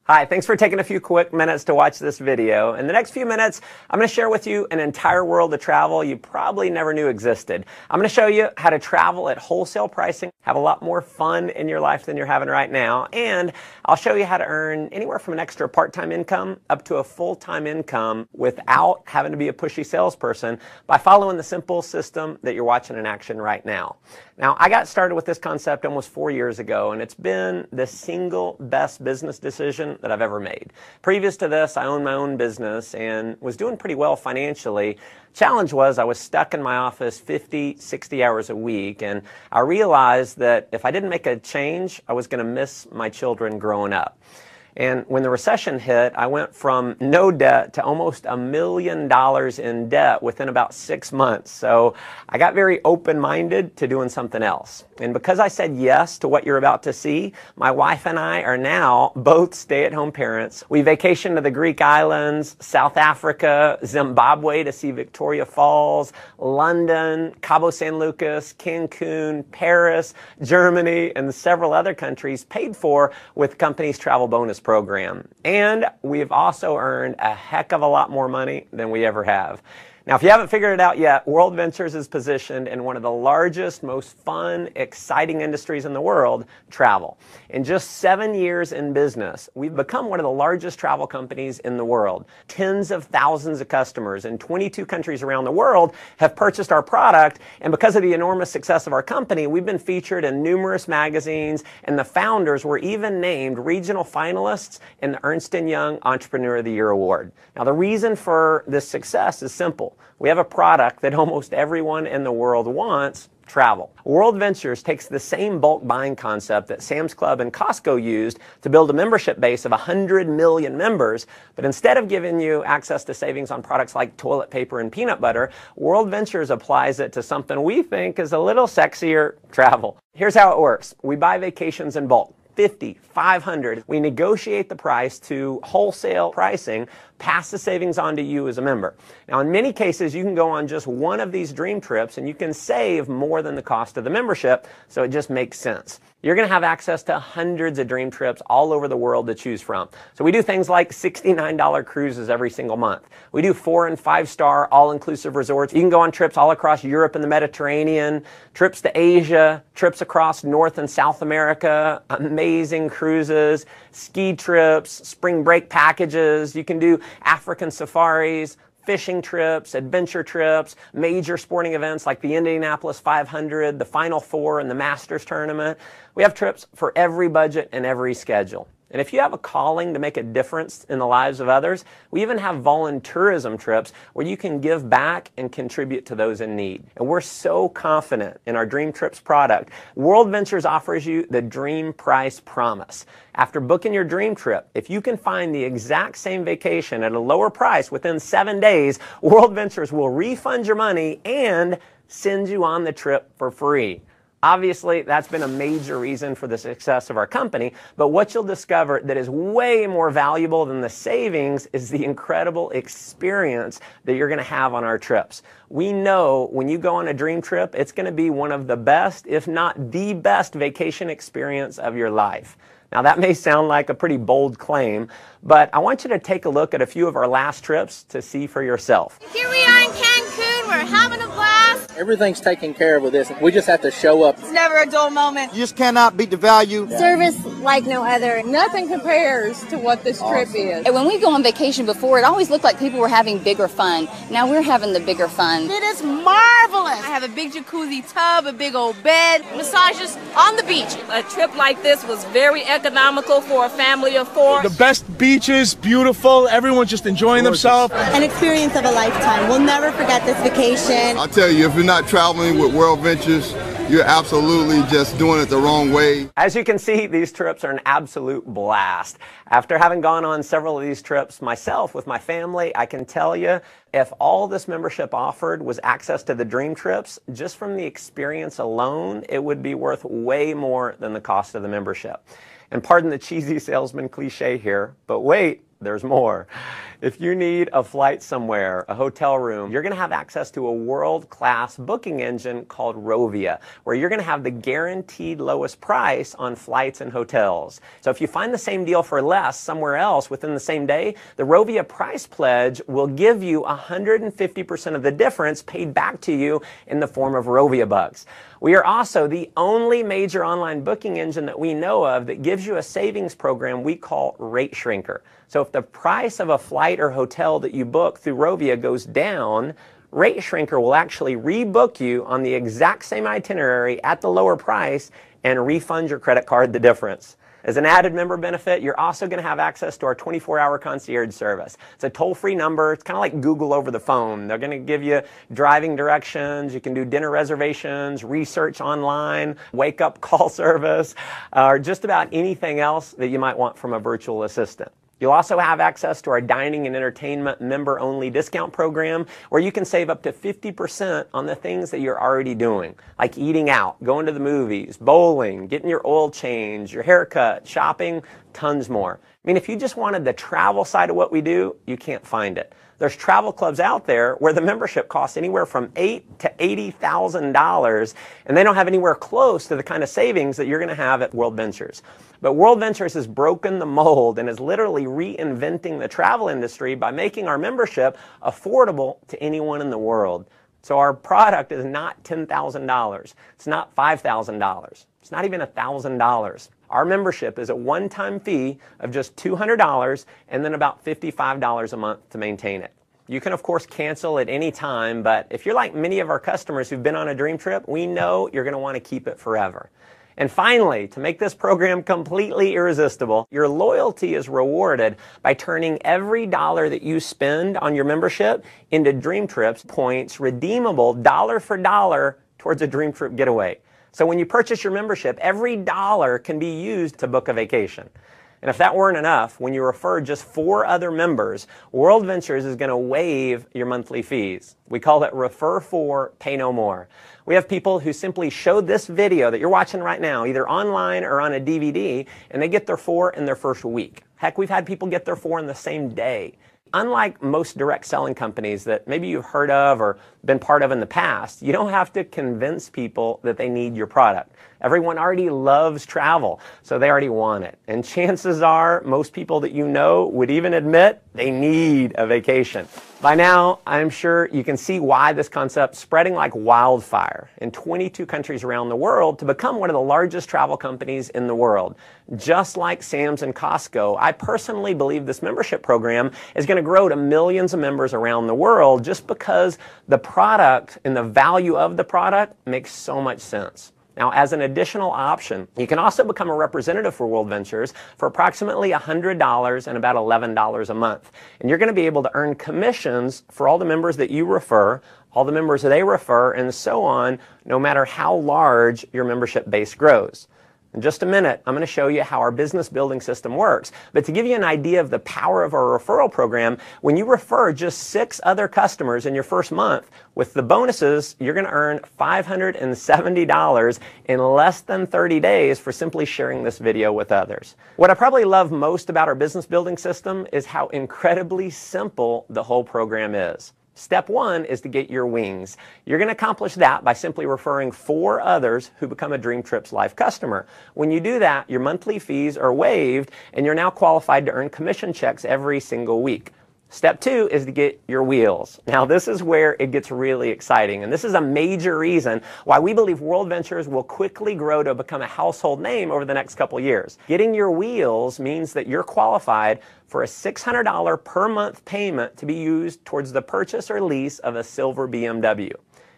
Hi, thanks for taking a few quick minutes to watch this video. In the next few minutes, I'm going to share with you an entire world of travel you probably never knew existed. I'm going to show you how to travel at wholesale pricing, have a lot more fun in your life than you're having right now, and I'll show you how to earn anywhere from an extra part-time income up to a full-time income without having to be a pushy salesperson by following the simple system that you're watching in action right now. Now, I got started with this concept almost 4 years ago, and it's been the single best business decision that I've ever made. Previous to this, I owned my own business and was doing pretty well financially. Challenge was I was stuck in my office 50, 60 hours a week, and I realized that if I didn't make a change, I was going to miss my children growing up. And when the recession hit, I went from no debt to almost $1 million in debt within about 6 months. So I got very open-minded to doing something else. And because I said yes to what you're about to see, my wife and I are now both stay-at-home parents. We vacation to the Greek islands, South Africa, Zimbabwe to see Victoria Falls, London, Cabo San Lucas, Cancun, Paris, Germany, and several other countries paid for with the company's travel bonus program. And we've also earned a heck of a lot more money than we ever have. Now, if you haven't figured it out yet, WorldVentures is positioned in one of the largest, most fun, exciting industries in the world, travel. In just 7 years in business, we've become one of the largest travel companies in the world. Tens of thousands of customers in 22 countries around the world have purchased our product, and because of the enormous success of our company, we've been featured in numerous magazines, and the founders were even named regional finalists in the Ernst & Young Entrepreneur of the Year Award. Now, the reason for this success is simple. We have a product that almost everyone in the world wants: travel. WorldVentures takes the same bulk buying concept that Sam's Club and Costco used to build a membership base of 100 million members, but instead of giving you access to savings on products like toilet paper and peanut butter, WorldVentures applies it to something we think is a little sexier: travel. Here's how it works. We buy vacations in bulk. 50, 500. We negotiate the price to wholesale pricing, pass the savings on to you as a member. Now, in many cases, you can go on just one of these dream trips and you can save more than the cost of the membership, so it just makes sense. You're going to have access to hundreds of dream trips all over the world to choose from. So we do things like $69 cruises every single month. We do 4- and 5-star all-inclusive resorts. You can go on trips all across Europe and the Mediterranean, trips to Asia, trips across North and South America, amazing cruises, ski trips, spring break packages. You can do African safaris, fishing trips, adventure trips, major sporting events like the Indianapolis 500, the Final Four, and the Masters tournament. We have trips for every budget and every schedule. And if you have a calling to make a difference in the lives of others, we even have volunteerism trips where you can give back and contribute to those in need. And we're so confident in our Dream Trips product. WorldVentures offers you the Dream Price Promise. After booking your dream trip, if you can find the exact same vacation at a lower price within 7 days, WorldVentures will refund your money and send you on the trip for free. Obviously, that's been a major reason for the success of our company, but what you'll discover that is way more valuable than the savings is the incredible experience that you're going to have on our trips. We know when you go on a dream trip, it's going to be one of the best, if not the best, vacation experience of your life. Now, that may sound like a pretty bold claim, but I want you to take a look at a few of our last trips to see for yourself. Here we are in Cancun. We're having a blast. Everything's taken care of with this. We just have to show up. It's never a dull moment. You just cannot beat the value. Service like no other. Nothing compares to what this trip is. And when we go on vacation before, it always looked like people were having bigger fun. Now we're having the bigger fun. It is marvelous. I have a big jacuzzi tub, a big old bed, massages on the beach. A trip like this was very economical for a family of 4. The best beaches, beautiful, everyone's just enjoying themselves. An experience of a lifetime. We'll never forget this vacation. I'll tell you, if you're not traveling with WorldVentures, you're absolutely just doing it the wrong way. As you can see, these trips are an absolute blast. After having gone on several of these trips myself with my family, I can tell you, if all this membership offered was access to the dream trips, just from the experience alone, it would be worth way more than the cost of the membership. And pardon the cheesy salesman cliche here, but wait, there's more. If you need a flight somewhere, a hotel room, you're going to have access to a world-class booking engine called Rovia, where you're going to have the guaranteed lowest price on flights and hotels. So if you find the same deal for less somewhere else within the same day, the Rovia price pledge will give you 150% of the difference paid back to you in the form of Rovia bucks. We are also the only major online booking engine that we know of that gives you a savings program we call Rate Shrinker. So if the price of a flight or hotel that you book through Rovia goes down, Rate Shrinker will actually rebook you on the exact same itinerary at the lower price and refund your credit card the difference. As an added member benefit, you're also going to have access to our 24-hour concierge service. It's a toll-free number. It's kind of like Google over the phone. They're going to give you driving directions. You can do dinner reservations, research online, wake-up call service, or just about anything else that you might want from a virtual assistant. You'll also have access to our dining and entertainment member-only discount program where you can save up to 50% on the things that you're already doing, like eating out, going to the movies, bowling, getting your oil change, your haircut, shopping, tons more. I mean, if you just wanted the travel side of what we do, you can't find it. There's travel clubs out there where the membership costs anywhere from $8,000 to $80,000, and they don't have anywhere close to the kind of savings that you're going to have at WorldVentures. But WorldVentures has broken the mold and is literally reinventing the travel industry by making our membership affordable to anyone in the world. So our product is not $10,000. It's not $5,000. It's not even $1,000. Our membership is a one-time fee of just $200 and then about $55 a month to maintain it. You can, of course, cancel at any time, but if you're like many of our customers who've been on a dream trip, we know you're going to want to keep it forever. And finally, to make this program completely irresistible, your loyalty is rewarded by turning every dollar that you spend on your membership into Dream Trips points redeemable dollar for dollar towards a Dream Trip getaway. So when you purchase your membership, every dollar can be used to book a vacation. And if that weren't enough, when you refer just 4 other members, WorldVentures is going to waive your monthly fees. We call it Refer 4, Pay No More. We have people who simply show this video that you're watching right now, either online or on a DVD, and they get their 4 in their first week. Heck, we've had people get their 4 in the same day. Unlike most direct selling companies that maybe you've heard of or been part of in the past, you don't have to convince people that they need your product. Everyone already loves travel, so they already want it. And chances are most people that you know would even admit they need a vacation. By now, I'm sure you can see why this concept's spreading like wildfire in 22 countries around the world to become one of the largest travel companies in the world. Just like Sam's and Costco, I personally believe this membership program is going to grow to millions of members around the world just because the product and the value of the product makes so much sense. Now, as an additional option, you can also become a representative for WorldVentures for approximately $100 and about $11 a month. And you're going to be able to earn commissions for all the members that you refer, all the members that they refer, and so on, no matter how large your membership base grows. In just a minute, I'm going to show you how our business building system works. But to give you an idea of the power of our referral program, when you refer just 6 other customers in your first month, with the bonuses, you're going to earn $570 in less than 30 days for simply sharing this video with others. What I probably love most about our business building system is how incredibly simple the whole program is. Step 1 is to get your wings. You're going to accomplish that by simply referring 4 others who become a Dream Trips Life customer. When you do that, your monthly fees are waived and you're now qualified to earn commission checks every single week. Step 2 is to get your wheels. Now, this is where it gets really exciting, and this is a major reason why we believe WorldVentures will quickly grow to become a household name over the next couple years. Getting your wheels means that you're qualified for a $600 per month payment to be used towards the purchase or lease of a silver BMW.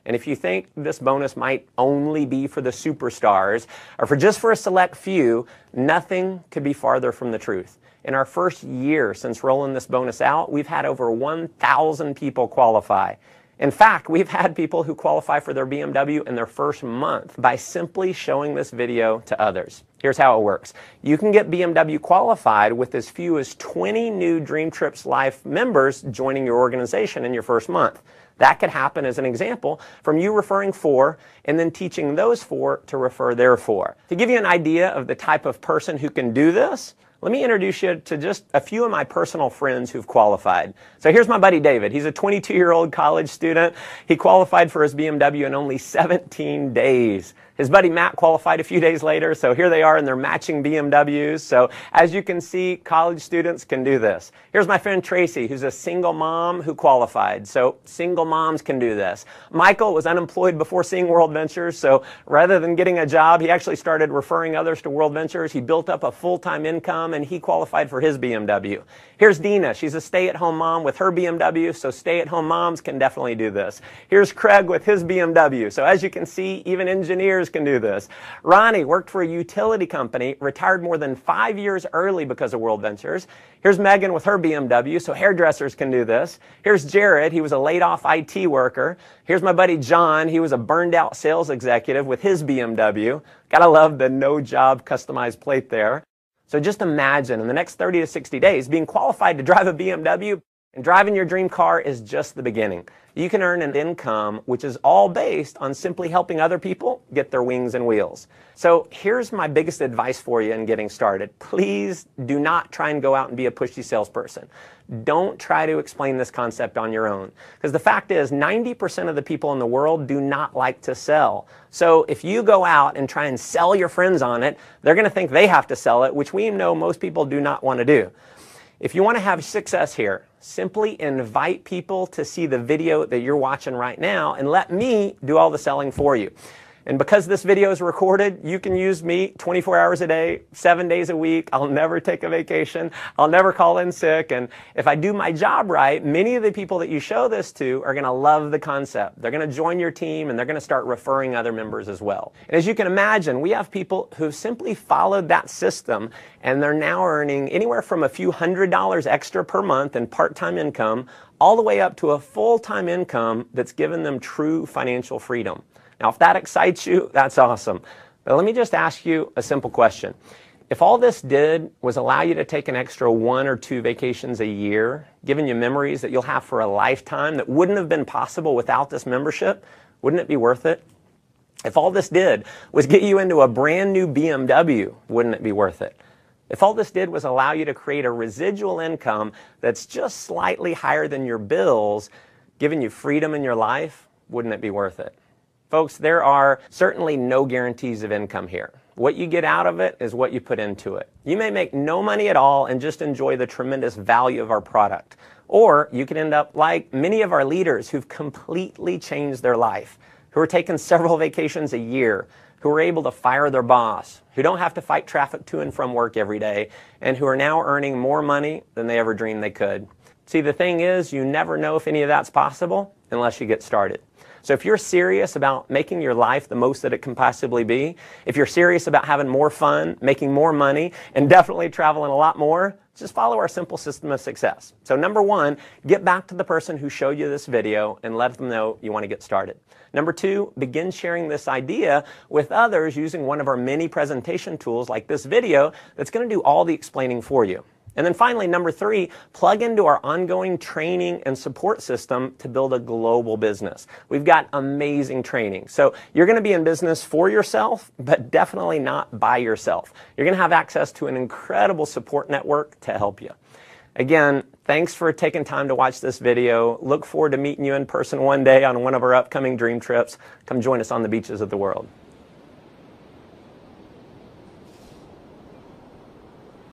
And if you think this bonus might only be for the superstars or for a select few, nothing could be farther from the truth. In our first year since rolling this bonus out, we've had over 1,000 people qualify. In fact, we've had people who qualify for their BMW in their first month by simply showing this video to others. Here's how it works. You can get BMW qualified with as few as 20 new Dream Trips Life members joining your organization in your first month. That could happen, as an example, from you referring 4 and then teaching those 4 to refer their 4. To give you an idea of the type of person who can do this, let me introduce you to just a few of my personal friends who've qualified. So here's my buddy David. He's a 22-year-old college student. He qualified for his BMW in only 17 days. His buddy Matt qualified a few days later, so here they are in their matching BMWs. So as you can see, college students can do this. Here's my friend Tracy, who's a single mom who qualified. So single moms can do this. Michael was unemployed before seeing WorldVentures, so rather than getting a job, he actually started referring others to WorldVentures. He built up a full-time income, and he qualified for his BMW. Here's Dina. She's a stay-at-home mom with her BMW, so stay-at-home moms can definitely do this. Here's Craig with his BMW. So as you can see, even engineers can do this. Ronnie worked for a utility company, retired more than 5 years early because of WorldVentures. Here's Megan with her BMW, so hairdressers can do this. Here's Jared. He was a laid-off IT worker. Here's my buddy John. He was a burned-out sales executive with his BMW. Gotta love the no-job customized plate there. So just imagine in the next 30 to 60 days being qualified to drive a BMW, and driving your dream car is just the beginning. You can earn an income which is all based on simply helping other people get their wings and wheels. So here's my biggest advice for you in getting started. Please do not try and go out and be a pushy salesperson. Don't try to explain this concept on your own. Because the fact is, 90% of the people in the world do not like to sell. So if you go out and try and sell your friends on it, they're going to think they have to sell it, which we know most people do not want to do. If you want to have success here, simply invite people to see the video that you're watching right now and let me do all the selling for you. And because this video is recorded, you can use me 24 hours a day, 7 days a week. I'll never take a vacation. I'll never call in sick. And if I do my job right, many of the people that you show this to are going to love the concept. They're going to join your team and they're going to start referring other members as well. And as you can imagine, we have people who've simply followed that system and they're now earning anywhere from a few $100s extra per month in part-time income all the way up to a full-time income that's given them true financial freedom. Now, if that excites you, that's awesome. But let me just ask you a simple question. If all this did was allow you to take an extra 1 or 2 vacations a year, giving you memories that you'll have for a lifetime that wouldn't have been possible without this membership, wouldn't it be worth it? If all this did was get you into a brand new BMW, wouldn't it be worth it? If all this did was allow you to create a residual income that's just slightly higher than your bills, giving you freedom in your life, wouldn't it be worth it? Folks, there are certainly no guarantees of income here. What you get out of it is what you put into it. You may make no money at all and just enjoy the tremendous value of our product. Or you could end up like many of our leaders who've completely changed their life, who are taking several vacations a year, who are able to fire their boss, who don't have to fight traffic to and from work every day, and who are now earning more money than they ever dreamed they could. See, the thing is, you never know if any of that's possible unless you get started. So if you're serious about making your life the most that it can possibly be, if you're serious about having more fun, making more money, and definitely traveling a lot more, just follow our simple system of success. So number 1, get back to the person who showed you this video and let them know you want to get started. Number 2, begin sharing this idea with others using one of our many presentation tools like this video that's going to do all the explaining for you. And then finally, number 3, plug into our ongoing training and support system to build a global business. We've got amazing training. So you're going to be in business for yourself, but definitely not by yourself. You're going to have access to an incredible support network to help you. Again, thanks for taking time to watch this video. Look forward to meeting you in person one day on one of our upcoming dream trips. Come join us on the beaches of the world.